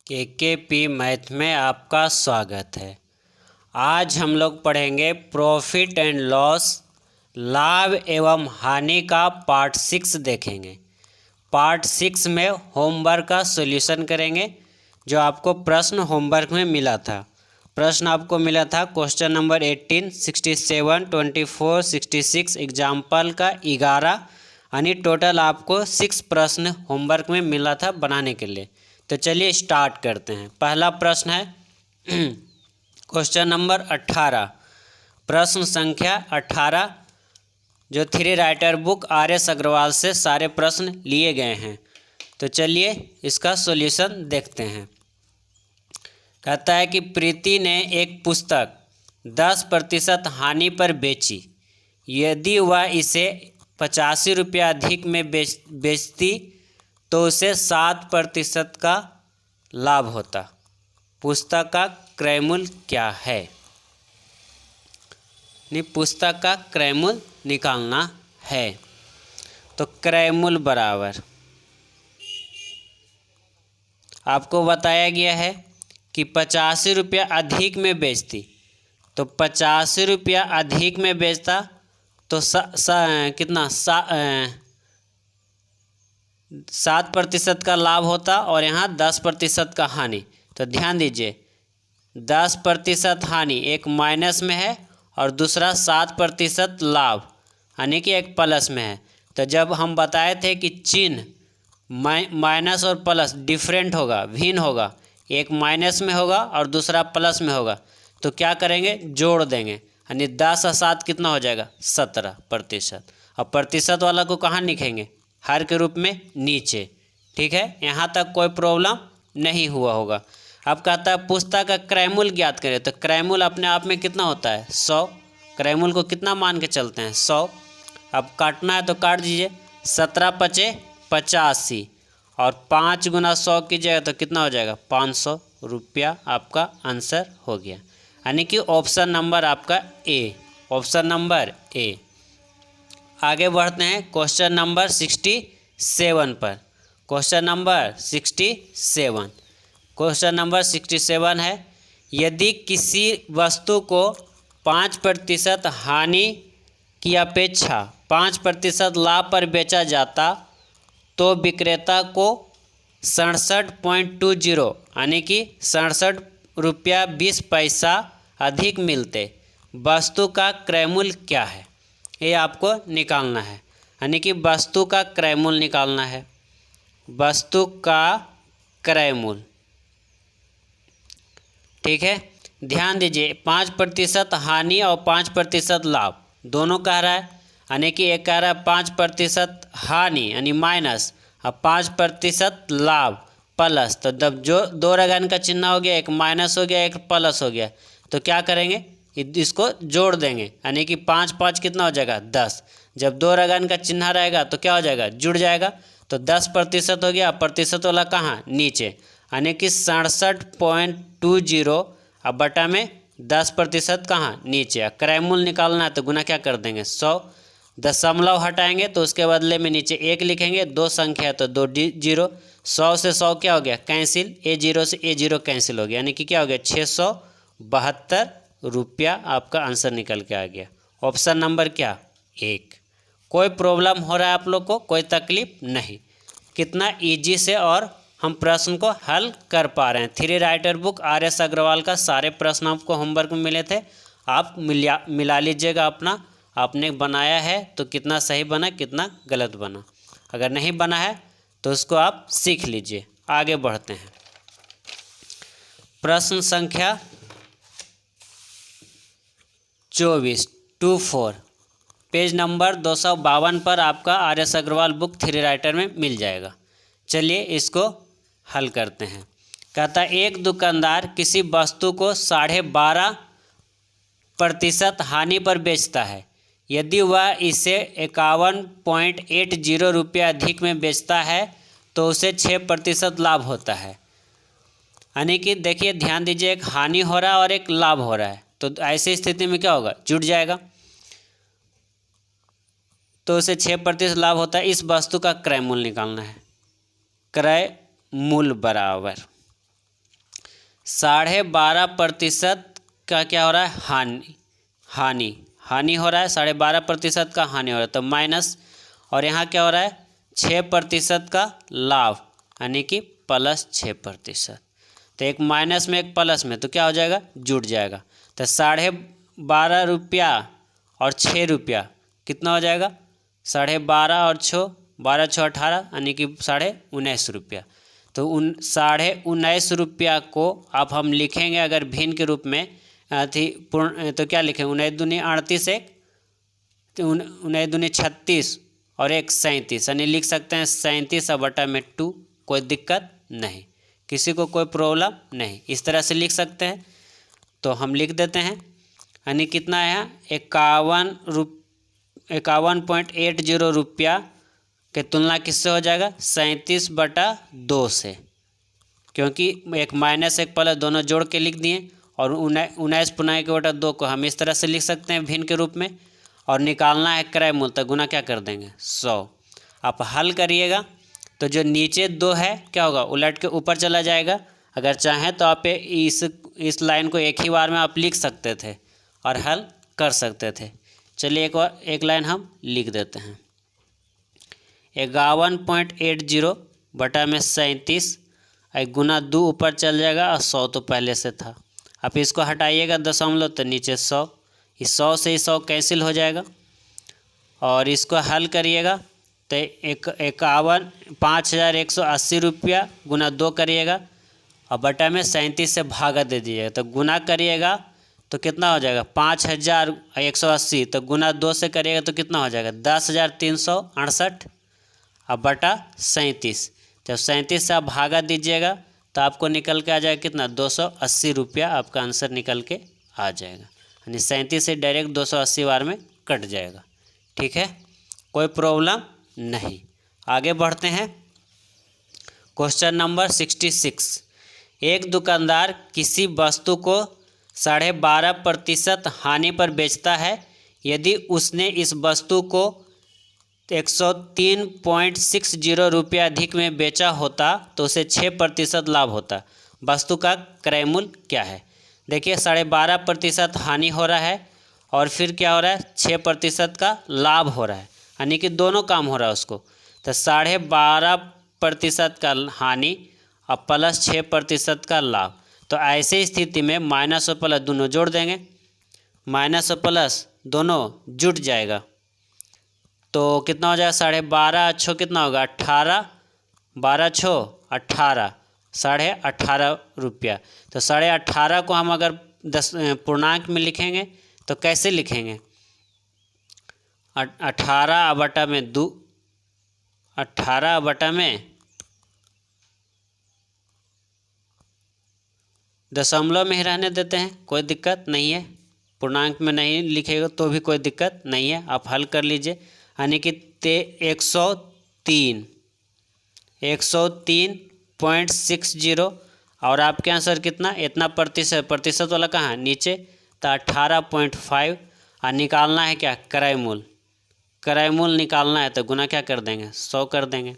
केकेपी math में आपका स्वागत है। आज हम लोग पढ़ेंगे प्रॉफिट एंड लॉस, लाभ एवं हानि का पार्ट 6 देखेंगे। पार्ट 6 में होमवर्क का सॉल्यूशन करेंगे। जो आपको प्रश्न होमवर्क में मिला था, प्रश्न आपको मिला था क्वेश्चन नंबर 18, 67, 24, 66 एग्जाम्पल का 11 यानी टोटल आपको 6 प्रश्न होमवर्क में मिला था बनाने के लिए। तो चलिए स्टार्ट करते हैं। पहला प्रश्न है क्वेश्चन नंबर 18, प्रश्न संख्या 18, जो three writer book RS Aggarwal से सारे प्रश्न लिए गए हैं। तो चलिए इसका सॉल्यूशन देखते हैं। कहता है कि प्रीति ने एक पुस्तक 10% हानि पर बेची। यदि वह इसे 85 रुपया अधिक में बेचती तो उसे 7% का लाभ होता। पुस्तक का क्रय मूल्य क्या है? पुस्तक का क्रय मूल्य निकालना है। तो क्रय मूल्य बराबर आपको बताया गया है कि 85 रुपया अधिक में बेचती, तो 85 रुपया अधिक में बेचता तो कितना 7% का लाभ होता और यहाँ 10% का हानि। तो ध्यान दीजिए 10% हानि एक माइनस में है और दूसरा 7% लाभ यानी कि एक प्लस में है। तो जब हम बताए थे कि चिन्ह माइनस और प्लस डिफरेंट होगा, भिन्न होगा, एक माइनस में होगा और दूसरा प्लस में होगा, तो क्या करेंगे? जोड़ देंगे, यानी 10 और 7 कितना हो जाएगा? 17%। और प्रतिशत वाला को कहाँ लिखेंगे? हर के रूप में नीचे। ठीक है, यहाँ तक कोई प्रॉब्लम नहीं हुआ होगा। अब कहता है पुस्तक का क्रय मूल्य ज्ञात करें। तो क्रय मूल्य अपने आप में कितना होता है? 100। क्रय मूल्य को कितना मान के चलते हैं? 100। अब काटना है तो काट दीजिए। 17 पचे 85 और 5 गुना 100 कीजिएगा तो कितना हो जाएगा? 500 रुपया आपका आंसर हो गया। यानी कि ऑप्शन नंबर आपका ए, ऑप्शन नंबर ए। आगे बढ़ते हैं क्वेश्चन नंबर 67 पर। क्वेश्चन नंबर 67, क्वेश्चन नंबर 67 है, यदि किसी वस्तु को 5% हानि की अपेक्षा 5% लाभ पर बेचा जाता तो विक्रेता को 67.20 यानी कि 67 रुपया 20 पैसा अधिक मिलते। वस्तु का क्रय मूल्य क्या है? ये आपको निकालना है, यानी कि वस्तु का क्रय मूल्य निकालना है। वस्तु का क्रय मूल्य, ठीक है। ध्यान दीजिए 5% हानि और 5% लाभ दोनों कह रहा है, यानी कि एक कह रहा है 5% हानि यानी माइनस और 5% लाभ प्लस। तो जब जो दो रगन का चिन्ह हो गया, एक माइनस हो गया एक प्लस हो गया, तो क्या करेंगे? इसको जोड़ देंगे, यानी कि 5 5 कितना हो जाएगा? 10। जब दो रगन का चिन्ह रहेगा तो क्या हो जाएगा? जुड़ जाएगा। तो 10% हो गया, प्रतिशत वाला कहाँ? नीचे, यानी कि 67.20 और बटा में 10% कहाँ? नीचे। क्रय मूल्य निकालना है तो गुना क्या कर देंगे? 100। दशमलव हटाएंगे तो उसके बदले में नीचे 1 लिखेंगे। दो संख्या तो 2 जीरो। 100 से 100 क्या हो गया? कैंसिल। A0 से A0 कैंसिल हो गया, यानी कि क्या हो गया? 672 रुपया आपका आंसर निकल के आ गया। ऑप्शन नंबर क्या? 1। कोई प्रॉब्लम हो रहा है आप लोग को? कोई तकलीफ नहीं। कितना इजी से और हम प्रश्न को हल कर पा रहे हैं। Three writer book RS Aggarwal का सारे प्रश्न आपको होमवर्क में मिले थे। आप मिला लीजिएगा अपना, आपने बनाया है तो कितना सही बना कितना गलत बना। अगर नहीं बना है तो उसको आप सीख लीजिए। आगे बढ़ते हैं। प्रश्न संख्या 24, 24, पेज नंबर 252 पर आपका RS Aggarwal book three writer में मिल जाएगा। चलिए इसको हल करते हैं। कहता है एक दुकानदार किसी वस्तु को 12.5% हानि पर बेचता है। यदि वह इसे 51.80 रुपया अधिक में बेचता है तो उसे 6% लाभ होता है। यानी कि देखिए ध्यान दीजिए, एक हानि हो रहा है और एक लाभ हो रहा है, तो ऐसी स्थिति में क्या होगा? जुड़ जाएगा, तो उसे 6% लाभ होता है। इस वस्तु का क्रय मूल्य निकालना है। क्रय मूल्य बराबर 12.5% का क्या हो रहा है, हानि हो रहा है। 12.5% का हानि हो रहा है तो माइनस, और यहाँ क्या हो रहा है 6% का लाभ, यानी कि प्लस 6%। तो एक माइनस में एक प्लस में तो क्या हो जाएगा, जुड़ जाएगा। तो 12.5 रुपया और 6 रुपया कितना हो जाएगा, 12.5 और 6, 12 6 18, यानी कि 19.5 रुपया। तो 19.5 रुपया को अब हम लिखेंगे अगर भिन्न के रूप में पूर्ण, तो क्या लिखेंगे, 19 दूनी 38, 19 दूनी 36 और 1 37, यानी लिख सकते हैं 37/2। कोई दिक्कत नहीं, किसी को कोई प्रॉब्लम नहीं, इस तरह से लिख सकते हैं। तो हम लिख देते हैं, यानी कितना है 51.80 रुपया के तुलना किससे हो जाएगा, 37/2 से, क्योंकि एक माइनस एक प्लस दोनों जोड़ के लिख दिए। और 19/2 को हम इस तरह से लिख सकते हैं भिन्न के रूप में। और निकालना है क्रय मूल्य, तो गुना क्या कर देंगे 100। आप हल करिएगा तो जो नीचे 2 है क्या होगा, उलट के ऊपर चला जाएगा। अगर चाहें तो आप इस लाइन को एक ही बार में आप लिख सकते थे और हल कर सकते थे। चलिए एक लाइन हम लिख देते हैं, 51.80 बटा में 37, गुना 2 ऊपर चल जाएगा और 100 तो पहले से था। आप इसको हटाइएगा दशमलव तो नीचे 100, इस 100 से 100 कैंसिल हो जाएगा। और इसको हल करिएगा तो 51,180 रुपया गुना 2 करिएगा और बटा में 37 से भागा दे दीजिएगा। तो गुना करिएगा तो कितना हो जाएगा 5,180, तो गुना 2 से करिएगा तो कितना हो जाएगा 10,368 और बटा 37। जब 37 से आप भागा दीजिएगा तो आपको निकल के आ जाएगा कितना 280 रुपया, आपका आंसर निकल के आ जाएगा। यानी 37 से डायरेक्ट 280 बार में कट जाएगा। ठीक है, कोई प्रॉब्लम नहीं। आगे बढ़ते हैं, क्वेश्चन नंबर 66। एक दुकानदार किसी वस्तु को 12.5% हानि पर बेचता है। यदि उसने इस वस्तु को 103.60 रुपया अधिक में बेचा होता तो उसे 6% लाभ होता। वस्तु का क्रय मूल्य क्या है। देखिए 12.5% हानि हो रहा है और फिर क्या हो रहा है 6% का लाभ हो रहा है, यानी कि दोनों काम हो रहा है उसको। तो 12.5% का हानि और प्लस 6% का लाभ। तो ऐसे स्थिति में माइनस और प्लस दोनों जोड़ देंगे, माइनस और प्लस दोनों जुट जाएगा तो कितना हो जाएगा 12.5 अच्छो कितना होगा 18, 12 छो 18, 18.5 रुपया। तो 18.5 को हम अगर 10 पूर्णांक में लिखेंगे तो कैसे लिखेंगे, 18 बटा में 2, 18 बटा में दशमलव में ही रहने देते हैं, कोई दिक्कत नहीं है। पूर्णांक में नहीं लिखेगा तो भी कोई दिक्कत नहीं है, आप हल कर लीजिए। यानी कि 103.60 और आपके आंसर कितना, इतना प्रतिशत वाला कहाँ है नीचे, तो 18.5। और निकालना है क्या क्रय मूल्य, क्रय मूल्य निकालना है तो गुना क्या कर देंगे 100 कर देंगे।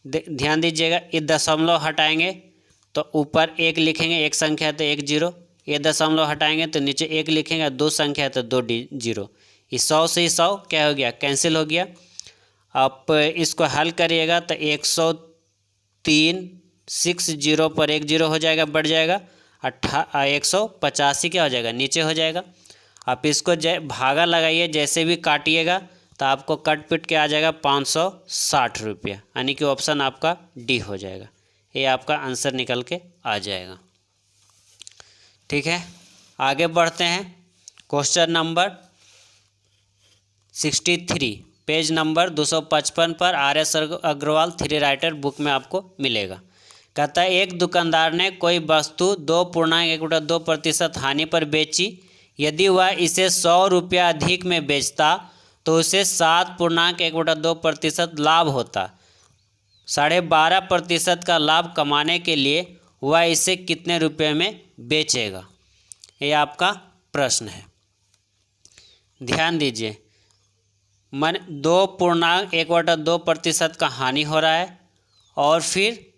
ध्यान दीजिएगा, ये दशमलव हटाएंगे तो ऊपर 1 लिखेंगे, एक संख्या है तो 1 0, ये दशमलव हटाएंगे तो नीचे 1 लिखेंगे, 2 संख्या है तो 2 0। इस 100 से 100 क्या हो गया कैंसिल हो गया। आप इसको हल करिएगा तो 103.60 पर 1 0 हो जाएगा, बढ़ जाएगा 185 क्या हो जाएगा नीचे हो जाएगा। आप इसको भागा लगाइए, जैसे भी काटिएगा तो आपको कट पिट के आ जाएगा 560 रुपया, यानी कि ऑप्शन आपका डी हो जाएगा। ये आपका आंसर निकल के आ जाएगा। ठीक है, आगे बढ़ते हैं, क्वेश्चन नंबर 63 पेज नंबर 255 पर RS अग्रवाल 3 राइटर बुक में आपको मिलेगा। कहता है एक दुकानदार ने कोई वस्तु 2.1% हानि पर बेची। यदि वह इसे 100 रुपया अधिक में बेचता तो उसे 7.1% लाभ होता। 12.5% का लाभ कमाने के लिए वह इसे कितने रुपए में बेचेगा, ये आपका प्रश्न है। ध्यान दीजिए, 2.1% का हानि हो रहा है और फिर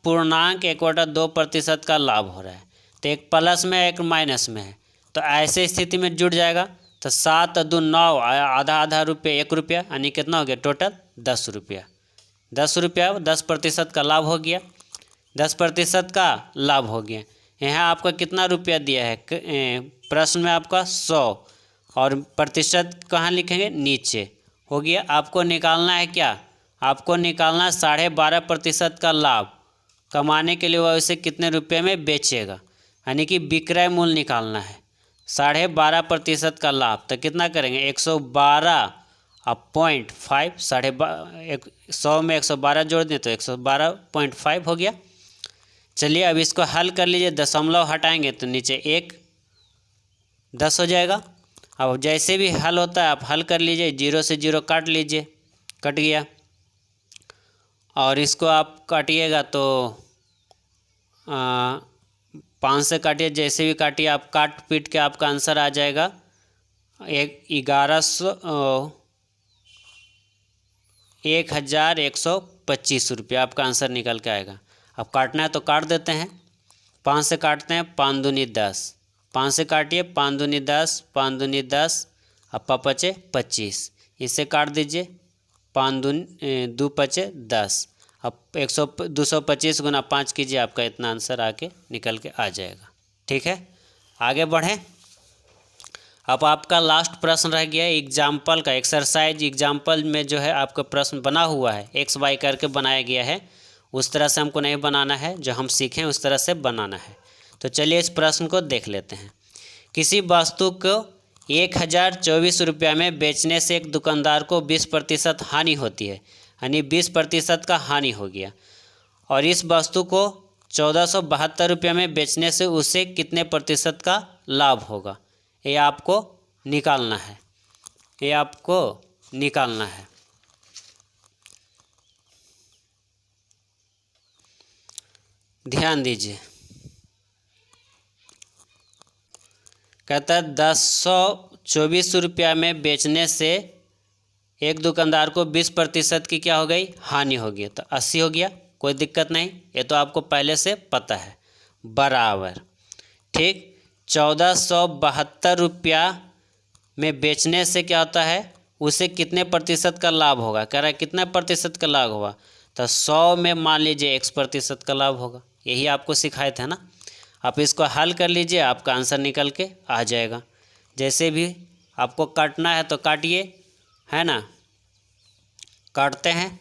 7.1/2% का लाभ हो रहा है। तो एक प्लस में एक माइनस में है, तो ऐसे स्थिति में जुड़ जाएगा। तो 7 दूनी 9, आधा आधा रुपये 1 रुपया, यानी कितना हो गया टोटल 10 रुपया। 10 रुपया 10% का लाभ हो गया, 10% का लाभ हो गया। यहाँ आपका कितना रुपया दिया है प्रश्न में आपका 100, और प्रतिशत कहाँ लिखेंगे नीचे। हो गया। आपको निकालना है क्या, आपको निकालना है 12.5% का लाभ। कमाने के लिए वह उसे कितने रुपये में बेचेगा, यानी कि विक्रय मूल्य निकालना है। 12.5% का लाभ, तो कितना करेंगे 112 अब 0.5, 100 में 112 जोड़ दें तो 112.5 हो गया। चलिए अब इसको हल कर लीजिए, दशमलव हटाएंगे तो नीचे 1 10 हो जाएगा। अब जैसे भी हल होता है आप हल कर लीजिए, 0 से 0 काट लीजिए, कट गया। और इसको आप काटिएगा तो 5 से काटिए, जैसे भी काटिए आप काट पीट के आपका आंसर आ जाएगा 1125 रुपया आपका आंसर निकल के आएगा। अब काटना है तो काट देते हैं, 5 से काटते हैं, 5 दूनी 10, 5 से काटिए, 5 दूनी 10, 5 दूनी 10, अब 5 पचे 25, इसे काट दीजिए, 5 2 पचे 10, अब 225 गुना 5 कीजिए, आपका इतना आंसर आके निकल के आ जाएगा। ठीक है, आगे बढ़ें। अब आपका लास्ट प्रश्न रह गया एग्जाम्पल का, एक्सरसाइज एग्जाम्पल में जो है आपका प्रश्न बना हुआ है, एक्स वाई करके बनाया गया है। उस तरह से हमको नहीं बनाना है, जो हम सीखें उस तरह से बनाना है। तो चलिए इस प्रश्न को देख लेते हैं। किसी वस्तु को 1024 रुपया में बेचने से एक दुकानदार को 20% हानि होती है, यानी 20% का हानि हो गया। और इस वस्तु को 1472 रुपया में बेचने से उसे कितने प्रतिशत का लाभ होगा, ये आपको निकालना है, ये आपको निकालना है। ध्यान दीजिए, कहता है 1024 रुपया में बेचने से एक दुकानदार को 20% की क्या हो गई हानि हो गई, तो 80 हो गया, कोई दिक्कत नहीं, ये तो आपको पहले से पता है। बराबर, ठीक, 1472 रुपया में बेचने से क्या होता है, उसे कितने प्रतिशत का लाभ होगा, कह रहा है कितना प्रतिशत का लाभ होगा, तो 100 में मान लीजिए 1% का लाभ होगा। यही आपको सिखाए थे ना। आप इसको हल कर लीजिए, आपका आंसर निकल के आ जाएगा। जैसे भी आपको काटना है तो काटिए, है ना, काटते हैं।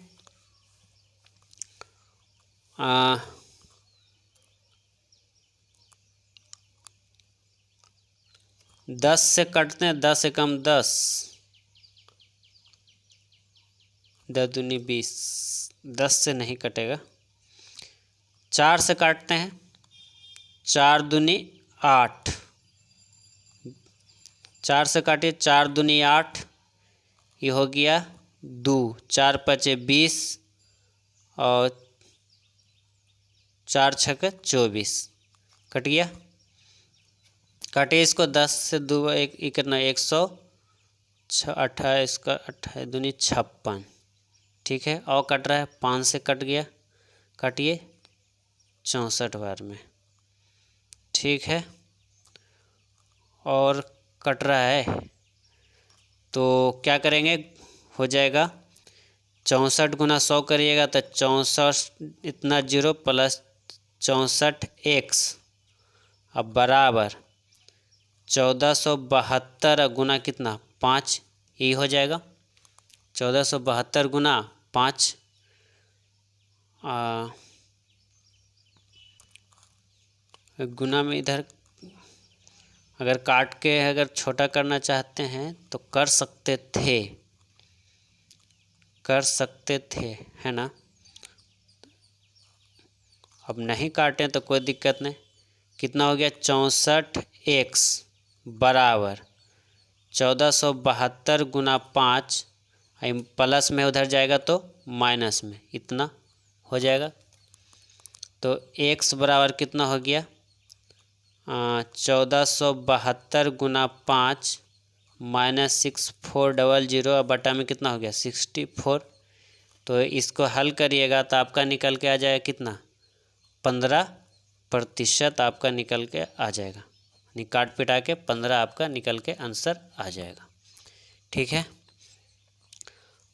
10 से काटते हैं, 10 एकम 10, 10 दूनी 20, 10 से नहीं कटेगा। 4 से काटते हैं, 4 दूनी 8, 4 से काटिए, 4 दूनी 8, ये हो गया 2, 4 पचे 20 और 4 छक्के 24, कट गया। काटिए इसको, 10 से 2 कितना 128 का 28 दूनी 56, ठीक है। और कट रहा है, 5 से कट गया, काटिए 64 बार में, ठीक है। और कट रहा है तो क्या करेंगे, हो जाएगा 64 गुना 100 करिएगा तो 64 इतना 0 प्लस 64 x, अब बराबर 1472 गुना कितना 5, यही हो जाएगा 1472 गुना 5। गुना में इधर अगर काट के अगर छोटा करना चाहते हैं तो कर सकते थे, है ना। अब नहीं काटें तो कोई दिक्कत नहीं। कितना हो गया 64x बराबर 1472 गुना 5, प्लस में उधर जाएगा तो माइनस में, इतना हो जाएगा। तो x बराबर कितना हो गया 1472 गुना 5 माइनस 6400, बटा में कितना हो गया 64। तो इसको हल करिएगा तो आपका निकल के आ जाएगा कितना 15% आपका निकल के आ जाएगा, यानी काट पिटा के 15 आपका निकल के आंसर आ जाएगा। ठीक है,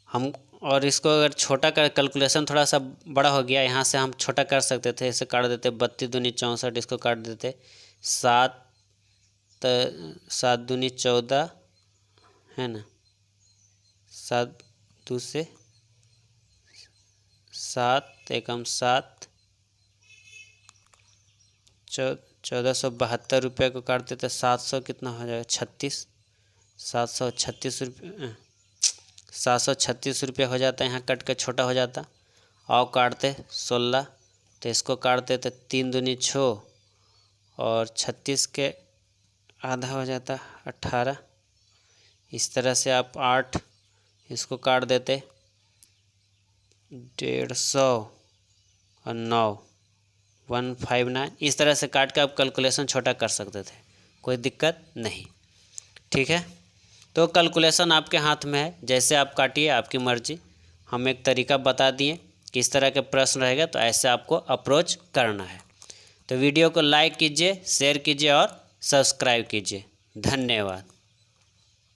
हम और इसको अगर छोटा कर, कैलकुलेशन थोड़ा सा बड़ा हो गया, यहाँ से हम छोटा कर सकते थे, इसे काट देते 32 दूनी 64, इसको काट देते 7 दूनी 14 है ना, 7 2 से 7 एकम 7, 1472 रुपये को काट देते 700 कितना हो जाएगा 36, 736 रुपये 736 रुपये हो जाता है, यहाँ कट के छोटा हो जाता। और काटते 16, तो इसको काटते तो 3 दूनी 6 और 36 के आधा हो जाता 18। इस तरह से आप 8 इसको काट देते 150 और 9 159। इस तरह से काट के आप कैलकुलेशन छोटा कर सकते थे, कोई दिक्कत नहीं। ठीक है, तो कैलकुलेशन आपके हाथ में है, जैसे आप काटिए आपकी मर्जी। हम एक तरीका बता दिए, किस तरह के प्रश्न रहेगा तो ऐसे आपको अप्रोच करना है। तो वीडियो को लाइक कीजिए, शेयर कीजिए और सब्सक्राइब कीजिए। धन्यवाद।